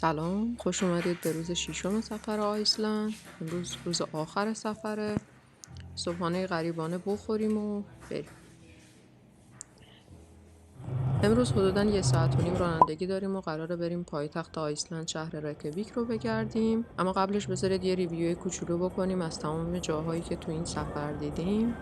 سلام، خوش اومدید به روز ششم سفر آیسلند. امروز روز آخر سفره. صبحانه غریبانه بخوریم و بریم. امروز حدوداً 1.5 ساعت رانندگی داریم و قراره بریم پایتخت آیسلند شهر ریکیاویک رو بگردیم. اما قبلش بذارید یه ریویوی کوچولو بکنیم از تمام جاهایی که تو این سفر دیدیم.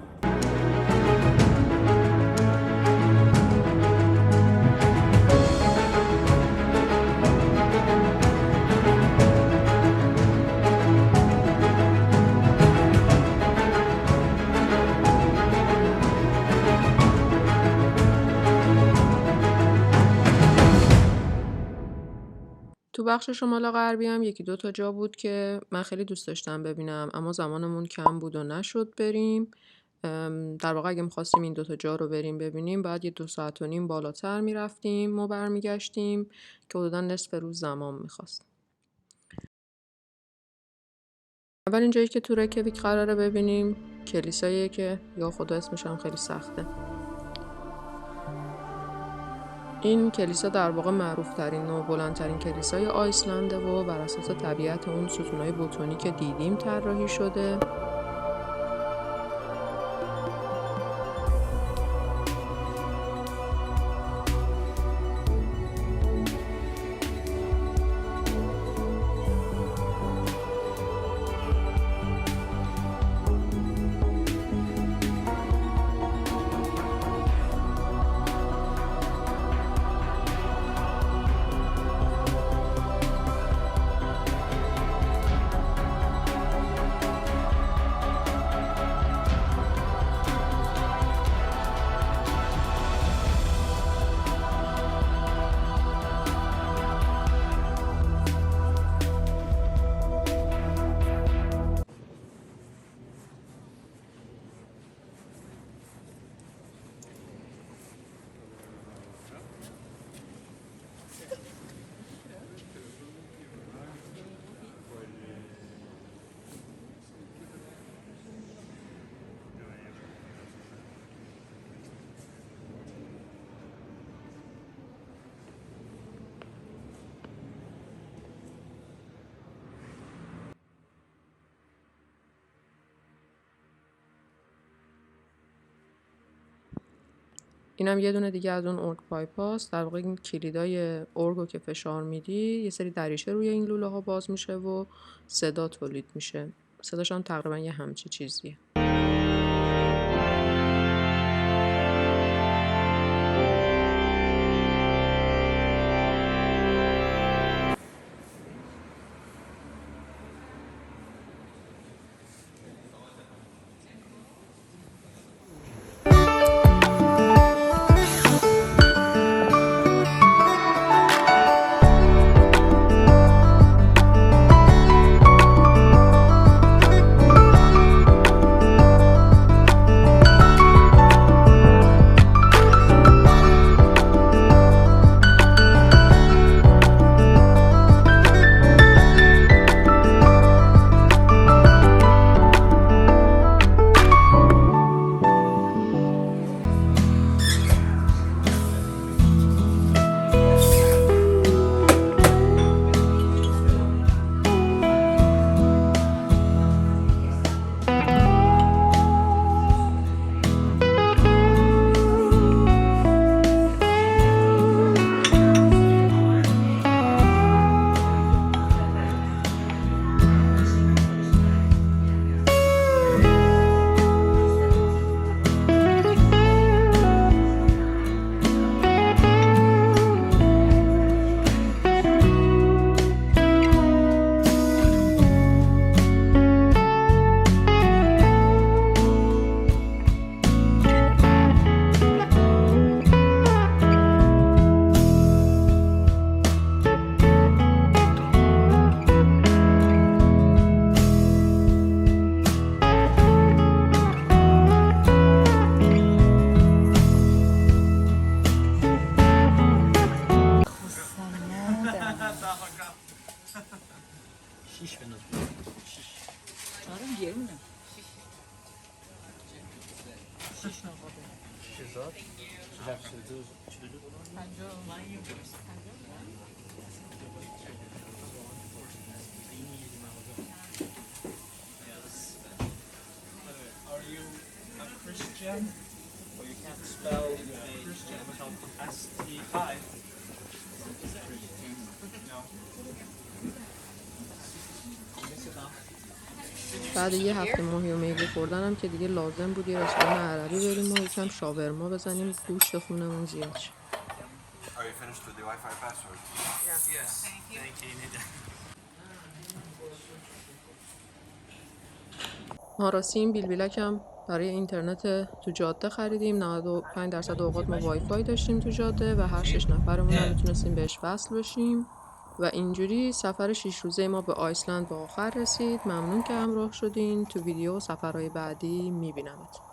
تو بخش شمال غربی هم 1-2 جا بود که من خیلی دوست داشتم ببینم، اما زمانمون کم بود و نشد بریم. در واقع اگه می‌خواستیم این 2 جا رو بریم ببینیم باید 2.5 ساعت بالاتر میرفتیم و برمیگشتیم که حدوداً نصف روز زمان میخواست. اولین جایی که تو ریکیاویک قراره ببینیم کلیساییه که یا خدا اسمش هم خیلی سخته. این کلیسا در واقع معروفترین و بلندترین کلیسای آیسلنده و بر اساس طبیعت اون ستونای بتونی که دیدیم طراحی شده. اینم یه دونه دیگه از اون ارگ پایپاست. در واقع این کلیدای ارگو که فشار میدی یه سری دریچه روی این لوله ها باز میشه و صدا تولید میشه. صداش هم تقریبا یه همچی چیزیه. شیش بنداز. آره گرونه. شیش نقاطه. 6000 42 42 50 Christian, or you can spell ST5. No. بعد یه هفته ماهی و میگو خوردنم که دیگه لازم بود یه رستوران عربی بریم و یکم شاورما بزنیم گوشت خونمون زیاد شه. Are you finished with the Wi-Fi password? Yes. Thank you. ما راستی این بیلبیلکم برای اینترنت تو جاده خریدیم. 95% اوقات ما وای فای داشتیم تو جاده و هر 6 نفرمون هم میتونستیم بهش وصل بشیم و اینجوری سفر 6 روزه ما به آیسلند به آخر رسید. ممنون که همراه شدین. تو ویدیو سفرهای بعدی میبینمت.